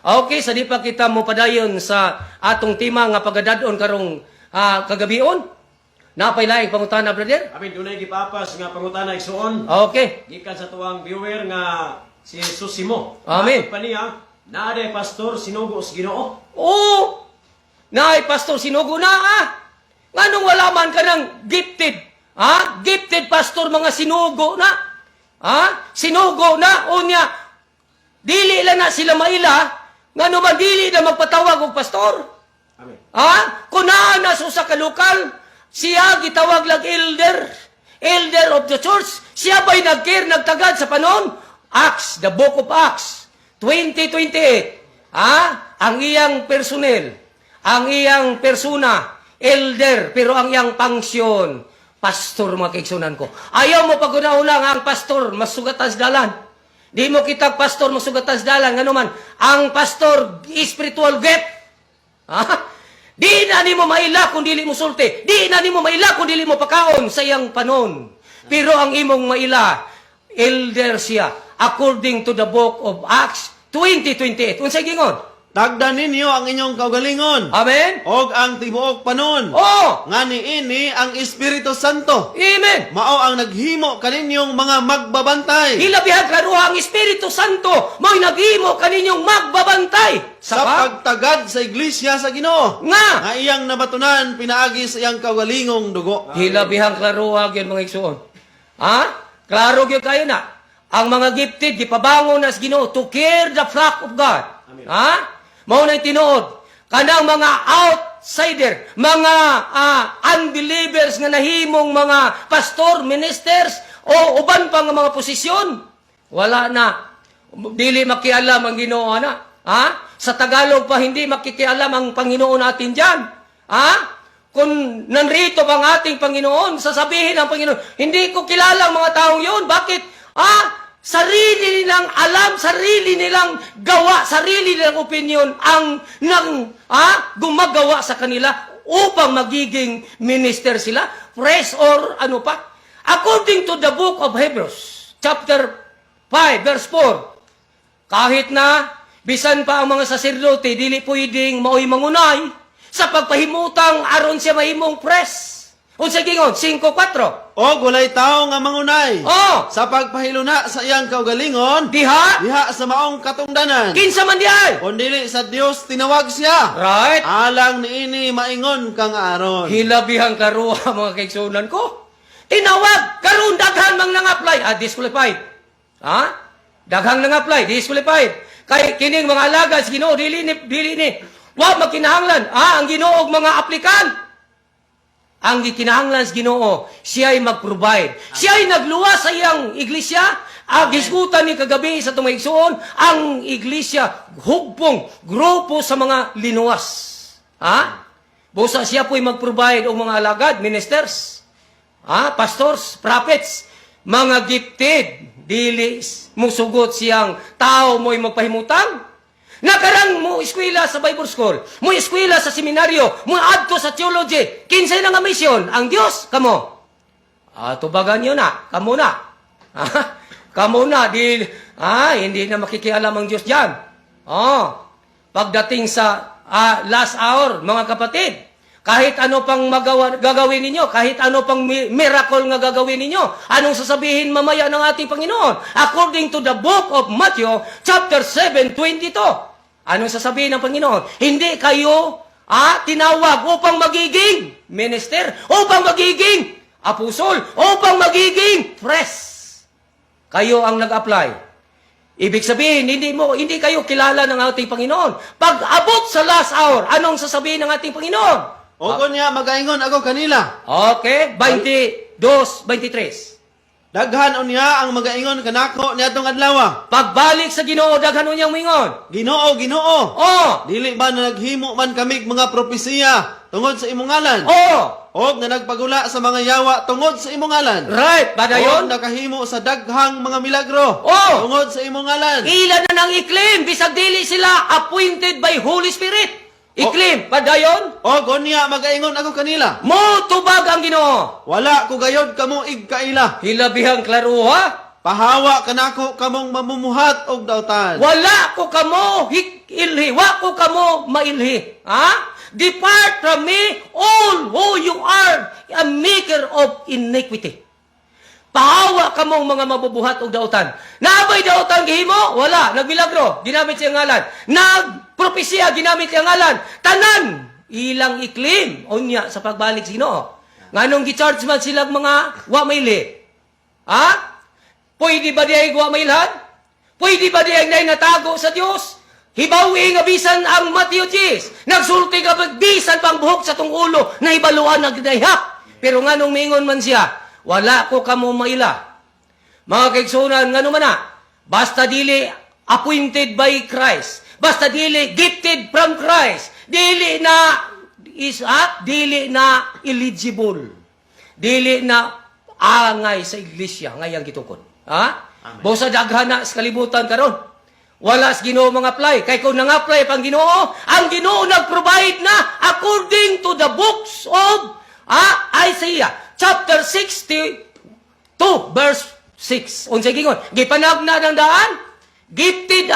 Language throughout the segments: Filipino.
Okay, sa di pa kita mo padayon sa atong tema nga pagadadon karong kagabion. Napay laing pangutana, brother? Amin, dunay gipapas nga pangutana igsuon. Okay. Gikan sa tuwang viewer nga si Susimo. Amen. Pa niya, naaday pastor sinugo sa Ginoo. Oo! Naay, pastor, sinugo na, Nganong wala man ka ng gifted? Gifted pastor, mga sinugo na. Sinugo na. Unya, dili lang na sila maila. Ngano man dili na magpatawag og pastor. Amen. Kunaan na sa kalukal, siya gitawag lang elder of the church. Siya ba'y nagtagad sa panon? Acts, the book of Acts, 20:28. Ang iyang personnel, ang iyang persona, elder, pero ang iyang pangsyon, pastor, mga kaigsunan ko. Ayaw mo pag-una-una nga ang pastor, masugatas dalan. Di mo kitag pastor, masugatas dalan. Ano man, ang pastor, spiritual gift. Di na ni mo maila kung dili mo sulti. Di na ni mo maila kung dili mo pakaon sa iyang panon. Pero ang imong maila, elder siya, according to the book of Acts 20:28. Unsay gingon? Tagdan ninyo ang inyong kaugalingon. Amen? Og ang tibuok panon. Oh! Nga niini ang Espiritu Santo. Amen! Mao ang naghimo kaninyong mga magbabantay. Hilabihan karuha ang Espiritu Santo, mo'y naghimo kaninyong magbabantay. Sa pagtagad sa iglesia sa Ginoo. Nga! Nga iyang nabatunan pinaagi sa iyang kaugalingong dugo. Hilabihang klaruha yun mga igsoon. Klaro yun kayo na. Ang mga gifted, gipabangon na sa Ginoo to care the flock of God. Amen. Mao na tinuod. Kanang mga outsider, mga unbelievers nga nahimong mga pastor, ministers, o uban pa nga mga posisyon. Wala na. Dili makialam ang Ginoo na. Sa Tagalog pa hindi makikialam ang Panginoon natin dyan. Kung nanrito ang ating Panginoon, sasabihin ng Panginoon, hindi ko kilala ang mga taong yun. Bakit? Sarili nilang alam, sarili nilang gawa, sarili nilang opinion ang gumagawa sa kanila upang magiging minister sila, press or ano pa. According to the book of Hebrews, chapter 5, verse 4, kahit na bisan pa ang mga saserdote, dili pwedeng mao'y mangunay sa pagpahimutang aron siya mahimong press. Unsa gingon? 5:4. Og walay tao nga mangunay. Sa pagpahiluna sa iyang kaugalingon. diha, Sa maong katungdanan. kinsa man diay. Kung dili sa Dios tinawag siya. Right? Alang niini maingon kang aron. Hilabihang karuha mga kaigsunan ko. Tinawag, karon daghan mang nang-apply, disqualified. Daghang nang-apply, disqualified. Kay kining mga alagas Ginoo dili ni. Wa makinahanglan. Ang Ginoo og mga aplikant. Ang gikinahanglan sa Ginoo, siya ay mag-provide. Siya ay nagluwa sa iyang iglesia. Gisgutan ni kagabi sa tumaigsuon, ang iglesia hugpong grupo sa mga linuwas. Busa siya po'y mag-provide o mga alagad, ministers, pastors, prophets, mga gifted. Dili musugot siyang tao mo'y magpahimutang. Nakarang mo eskwela sa Bible School, mo eskwela sa seminaryo, mo adto sa theology, kinsay na nga misyon, ang Dios, kamo. Tubagan nyo na, kamo na. Kamo na, hindi na makikialam ang Diyos dyan. Pagdating sa last hour, mga kapatid, kahit ano pang gagawin ninyo, kahit ano pang miracle nga gagawin ninyo, anong sasabihin mamaya ng ating Panginoon? According to the book of Matthew, chapter 7:22. Anong sasabihin ng Panginoon? Hindi kayo tinawag upang magiging minister, upang magiging apostol, upang magiging press. Kayo ang nag-apply. Ibig sabihin, hindi kayo kilala ng ating Panginoon. Pag abot sa last hour, anong sasabihin ng ating Panginoon? O niya magaingon ako kanila. Okay, 22:23. Daghan unya ang magaingon kanako niadtong adlaw. Pagbalik sa Ginoo, daghan unyang mingon. Ginoo, Ginoo. Dili ba na naghimo man kami mga propesiya tungod sa imong ngalan? Og na nagpagula sa mga yawa tungod sa imong ngalan. Right, Og padayon. nakahimo sa daghang mga milagro tungod sa imong ngalan. Ila na nang i-claim, bisag dili sila appointed by Holy Spirit. I-claim, padayon. Og unya magaingon ako kanila. Mo tubag ang Ginoo. Wala ko gayod kamo igkaila. Hilabihang klaruha. pahawa kanako kamong mamumuhat og dautan. Wala ko kamo ilhi, wa ko kamo mailhi. Ha? Depart from me, all who you are, a maker of iniquity. Pahawa kamong mga mabubuhat og dautan. Naabay dautan gihimo? Wala. Nagmilagro, ginamit siyang ngalan. Nagpropesya, ginamit siyang ngalan. Tanan, ilang iklim. Unya sa pagbalik sino? Nganong gi-charge man silang mga wa maili? Ha? Pwede ba diay wa mailhan? Pwede ba diay nay natago sa Dios? Hibawi nga bisan ang Matthew Chis. Nagsulti ka bisan pang buhok sa tong ulo na ibaluan nagdayhak. Pero nganong mingon man siya, wala ko kamo maila. Mga kaigsunan, ngano man na, basta dili appointed by Christ, basta dili gifted from Christ, dili na eligible, dili na angay sa iglesia ngayang gitukod. Ha? Bosa daghana sa kalibutan karon. Wala sa Ginoo mga apply. Kay kung nang-apply pang Ginoo, ang Ginoo nag-provide na according to the books of Isaiah chapter 62 verse 6. Unsay gingon? Gipanagna ng daan, gifted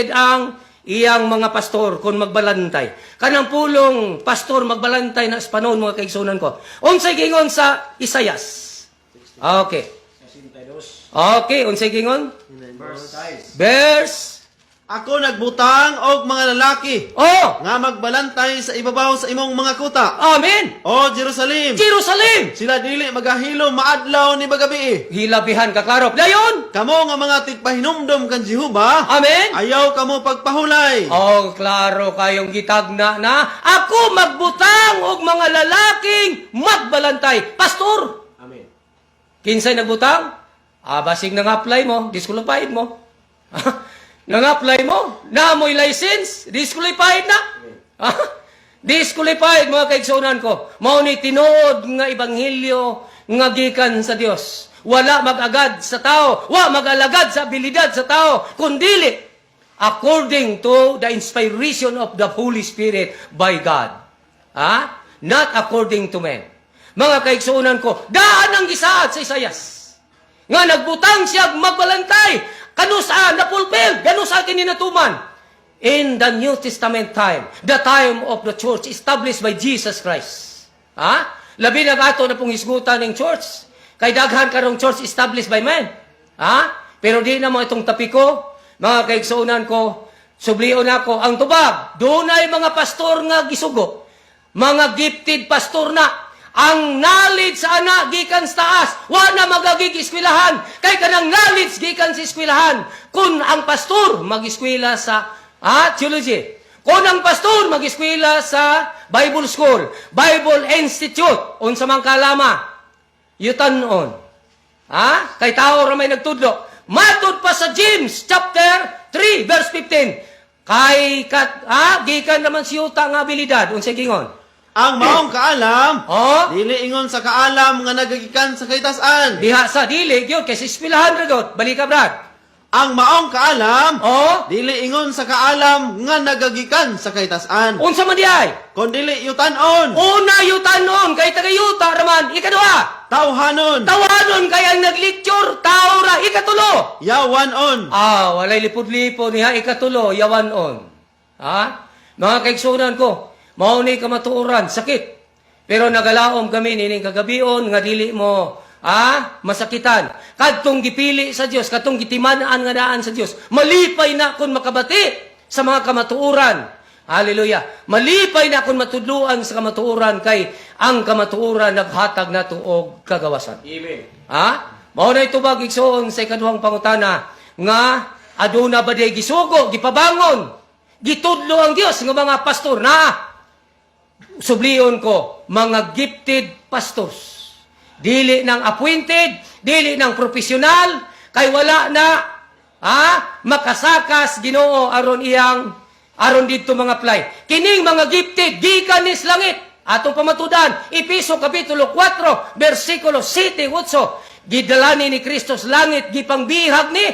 ang iyang mga pastor kung magbalantay. Kanang pulong pastor magbalantay na sa panahon mga kaigsunan ko. Unsay gingon sa Isayas? Okay. Okay, unsay gingon? Verse. Ako nagbutang og mga lalaki nga magbalantay sa ibabaw sa imong mga kuta. Amen. O Jerusalem. Jerusalem. Sila dili magahilo maadlaw ni bagabi. Hilabihan kakarop. Dayon. Kamo nga mga tigpahinumdom kan Jehova. Amen. Ayaw kamo pagpahulay. Oh, klaro kayong gitagna na ako magbutang og mga lalaking magbalantay. Pastor. Amen. Kinsay nagbutang? Basig nang-apply mo, disqualified mo. Nang-apply mo, naamoy license, disqualified na. Disqualified, mga kaigsunan ko. Mao ni tinuod nga ebanghelyo nga gikan sa Dios. Wala mag-agad sa tao, wa mag-alagad sa abilidad sa tao, kundili according to the inspiration of the Holy Spirit by God. Not according to men. Mga kaigsunan ko, daan ang gisaad sa Isayas. Nga nagbutang siya magbalantay. Kano saan na-fulfill? Gano sa akin ninatuman? In the New Testament time, the time of the church established by Jesus Christ. Labi na ato na pong hisgutan ng church. Kay daghan karong church established by men. Pero di na mo itong tapiko, mga kaigsunan ko, sublion ako, ang tubag, doon ay mga pastor nga gisugo. Mga gifted pastor na. Ang knowledge sa ana gikan sa taas, wa na magagig eskwelahan. Kay kanang knowledge gikan sa eskwelahan. Kung ang pastor mag-eskwela sa theology, kung ang pastor mag-eskwela sa Bible School, Bible Institute, unsa man kalama, yutanon. Kay tao ra may nagtudlo. Matud pa sa James chapter 3 verse 15. Kay gikan naman si yuta nga abilidad, unsay gingon? Ang maong kaalam, dili ingon sa kaalam nga nagagikan sa kaitasan. Diha sa dili, gyud kay sispilahan ra gyud. Balik ka, brad. Ang maong kaalam, dili ingon sa kaalam nga nagagikan sa kaitasan. Unsa man diay? Kon dili yutanon. Una yutanon kay tagayuta raman. Ikaduha, Tawhanon. tawanon kay ang naglecture tao ra. Ikatulo, Yawanon. walay lipod-lipod niya. Ikatulo, yawanon. Mga kaigsunan ko, mao ni kamatuoran, sakit. Pero nagalaom kami nining kagabion nga dili mo masakitan. Kadtong gipili sa Dios, kadtong gitiman-an nga daan sa Dios. Malipay na kun makabati sa mga kamatuoran. Hallelujah. Malipay na kun matudluan sa kamatuoran kay ang kamatuoran naghatag nato og kagawasan. Amen. Mao na itubag igsoon sa ikaduhang pangutana nga aduna ba day gisugo, gipabangon, gitudlo ang Dios nga mga pastor na sublion ko, mga gifted pastors. Dili ng appointed, dili ng profesional, kay wala na makasakas Ginoo aron didto mga play. Kining mga gifted gikan ni langit. Atong pamatudan, Epeso kapitulo 4, bersikulo 7-8. Gidalani ni Kristo sa langit, gipangbihag ni.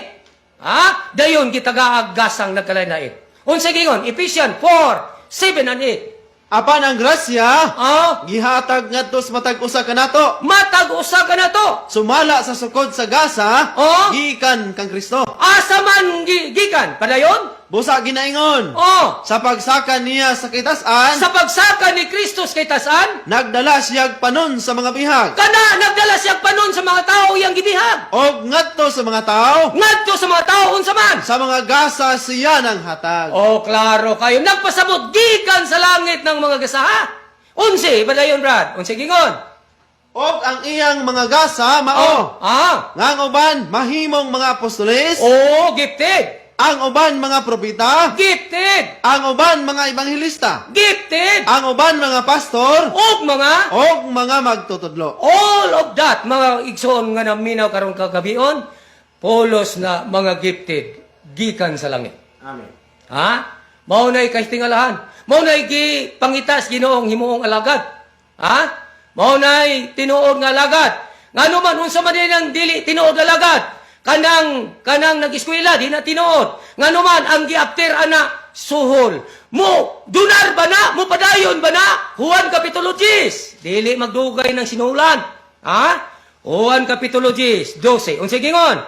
Dayon gitagaag gasang nagkalain-lain. Unsa gingon? Ephesians 4:7 and 8. Apan ang grasya, Oh, gihatag ngadto sa matag usa kanato. matag usa ka na to. Sumala sa sukod sa gasa, Oh. gikan kang Kristo. Asa man gikan, padayon? Busa ginaingon. Oh, Sa pagsakan niya sa kitasan, sa pagsaka ni Kristus kay tasan, nagdala siyag panon sa mga bihag. kana nagdala siya panon sa mga tao iyang gibihag. Og ngadto sa mga tao, Ngadto sa mga tao unsa man. sa mga gasa siya ng hatag. Oh, klaro kayo. Nagpasabot gikan sa langit ng mga gasaha. Unsi, padayon Brad. Unsi gingon. Og ang iyang mga gasa mao, nga ang uban mahimong mga apostoles, Oh, gifted. ang uban mga propeta, Gifted. ang uban mga ebanghilista, Gifted. ang uban mga pastor, Og mga og mga magtutudlo. all of that, mga igsoon nga naminaw karong kagabion, polos na mga gifted, gikan sa langit. Amen. Ha? Mao na'y kastingalahan. Mao na'y gipangitas Ginoong himuong alagad. Ha? Mao na'y tinuod nga alagad. Ngano man unsa man din ang dili tinuod nga alagad? Kanang nag-eskwela di na tinuod. Ngano man ang giapter ana suhol. Mo dunar ba na? Mo padayon ba na? Juan Kapitulo 10. Dili magdugay ng sinulan. Ha? Juan Kapitulo 10, 12. Unsa gingon?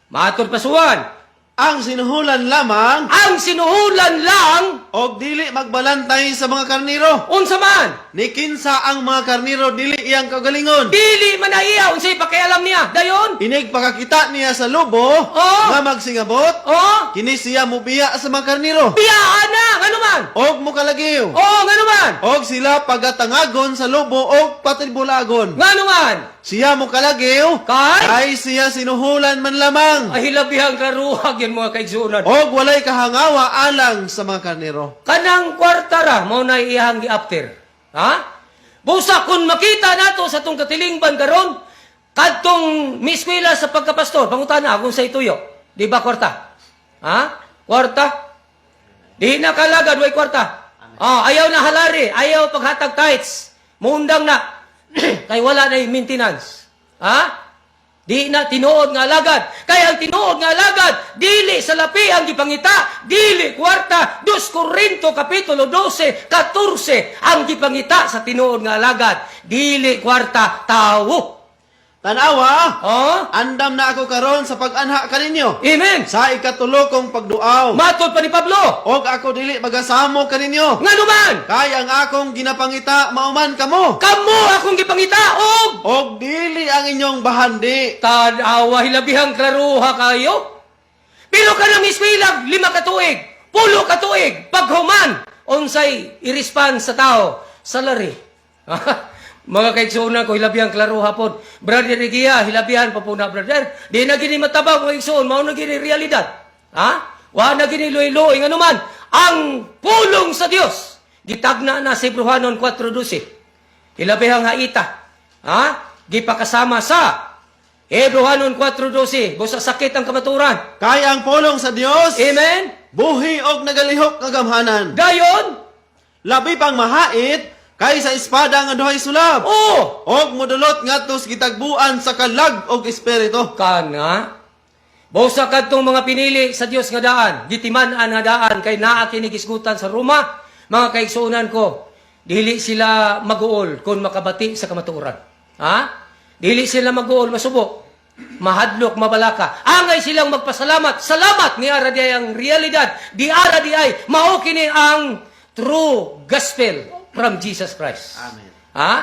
Matur pasuwan. Ang sinuhulan lamang, Ang sinuhulan lang, og dili magbalantay sa mga karniro. unsa man, Ni kinsa ang mga karniro dili iyang kagalingon. dili man na iya, unsay pakialam niya. Dayon, Inig pakakita niya sa lubo, Oh. nga magsingabot, oh, kini siya mubiya sa mga karniro. biyaan na, ngano man. Og mukalagiw. Oh, ngano man. Og sila pagatangagon sa lubo og patribulagon. Ngano man. Siya mukalagiw, Kay, ay siya sinuhulan man lamang. ay hilabihang karuhag yan mga kaigsunan. Og walay kahangawa alang sa mga karniro. Kanang kwartara, mo na iyang gi-after. Ha? Busa, kung makita nato sa itong katilingban karon, kadtong miskwila sa pagkapastor, pangutana, kung sa ituyo, di ba kwarta? Ha? Kwarta? Di na kalagad, way kwarta. Ayaw na halari, ayaw paghatag tights. Mundang na. Kay wala na yung maintenance. Ha? Di na tinuod nga alagad. Kaya ang tinuod nga alagad, dili sa lapi ang gipangita, dili kwarta, 2 Korinto Kapitulo 12, 14, ang gipangita sa tinuod nga alagad, dili kwarta, tawo. Tanawa, Oh? andam na ako karon sa pag-anha kaninyo. Amen. Sa ikatulo kong pagduaw. Matod pa ni Pablo. Og ako dili magasamo kaninyo. Nga naman, Kay ang akong ginapangita mauman kamo. kamo akong gipangita, Og dili ang inyong bahandi. tanawa, hilabihang klaruha kayo. Pilo ka ng miswilag, 5 katuig, 10 katuig, paghuman, unsay irispan sa tao, salary. Mga kaigsunan ko, hilabihang klaruha po. Brother Regia, hilabihan pa po na, brother. Di na gini matabang mga igsuon, mao na gini realidad. Ha? Wa na gini luy-luy, nga naman, ang pulong sa Dios, gitagna na sa Hebrehanon 4:12. Hilabihang haita. Ha? Gipakasama sa Hebrehanon 4:12. Busa sakit ang kamaturan. Kay ang pulong sa Dios, Amen? buhi og nagalihok nga gamhanan. Dayon? Labi pang mahait kaysa espada nga duhay sulab. Oh! Og modulot ngadto sa gitagbuan sa kalag og espiritu. Kana? Busa kadtong mga pinili sa Dios nga daan, gitiman-an nga daan, kay naa kinigisgutan sa Roma, mga kaigsuunan ko, dili sila mag-uol kung makabati sa kamatuoran. Ha? Dili sila mag-uol masubo. Mahadlok, mabalaka. Angay silang magpasalamat. Salamat ni ara di ay ang realidad. Di ara di ay mao kini ang true gospel from Jesus Christ. Amen. Ha?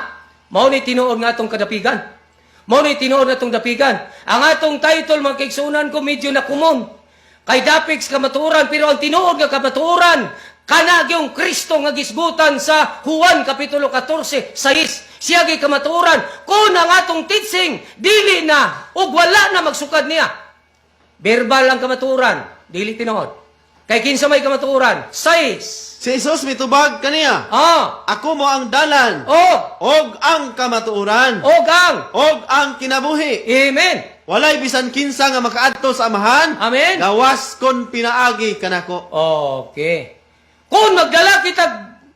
Mao ni tinuod nga atong kadapigan. Mao ni tinuod atong dapigan. Ang atong title mga kaigsuunan ko medyo na kumon. Kay dapiks kamatuoran, pero ang tinuod nga kamatuoran kana gyung Kristo nga gisgutan sa Juan Kapitulo 14, 6. Siya gi kamatuoran kun ang atong teaching dili na ug wala na magsukad niya. Verbal ang kamatuoran, dili tinuod. Kay kinsa may kamatuoran? 6. Si Jesus mitubag kaniya. Ako mo ang dalan. Og ang kamatuoran. Ogang. Og ang kinabuhi. Amen. Walay bisan kinsa nga makaadto sa amahan. Amen. Gawas kon pinaagi kanako. Okay. Kung magdala kita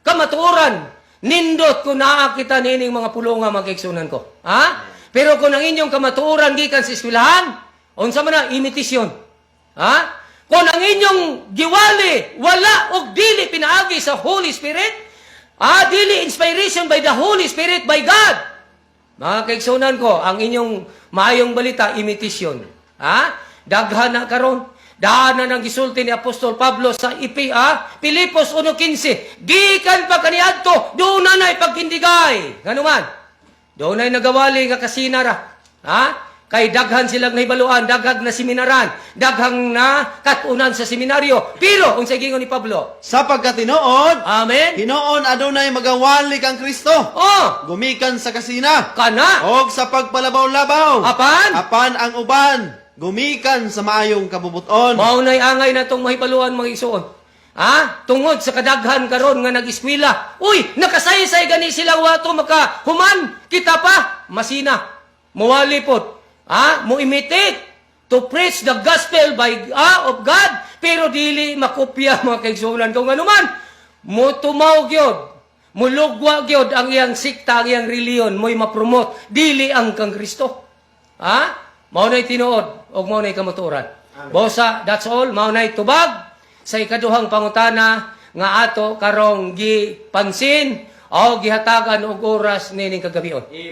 kamatuoran, nindot ko naa kita nining mga pulunga magkaigsunan ko. Ha? Pero kung ang inyong kamatuoran gikan sa eskwelahan, unsa man na imitasyon. Ha? Kung ang inyong giwali, wala og dili pinaagi sa Holy Spirit, Dili inspiration by the Holy Spirit, by God. Mga kaigsunan ko, ang inyong maayong balita, imitation. Daghan na karon. Daan na nang gisulti ni Apostol Pablo sa Pilipos 1:15. Gikan pa kaniadto, doon na na'y pagkindigay. Ganuman. Doon na'y nagawali nga kasinara. Kay daghan silang nahibaluan, daghang na seminaran, daghang na katunan sa seminaryo. Pero, unsay gingon ni Pablo? Sapagkat tinuod, Amen. hinoon adunay magawali kang Kristo. Gumikan sa kasina. Kana. Og sa pagpalabaw-labaw. Apan ang uban. Gumikan sa maayong kabubuton. Maunay angay na itong mahibaluan mga igsoon. Tungod sa kadaghan karon nga nag-eskwela. Uy, nakasay-say gani sila wato makahuman. Kita pa, masina. Muwali po. Mo imitate to preach the gospel of God. Pero dili makopya mga kaigsuonan. Kung ano man, mo tumaw gyud. Mulugwa gyud ang iyang sikta, ang iyang reliyon. Mo'y mapromote. Dili ang kang Kristo. Maunay tinuod o maunay kamuturan. Bosa, that's all. Maunay tubag sa ikaduhang pangutana nga ato karong gipansin o gihatagan og oras nining kagabion.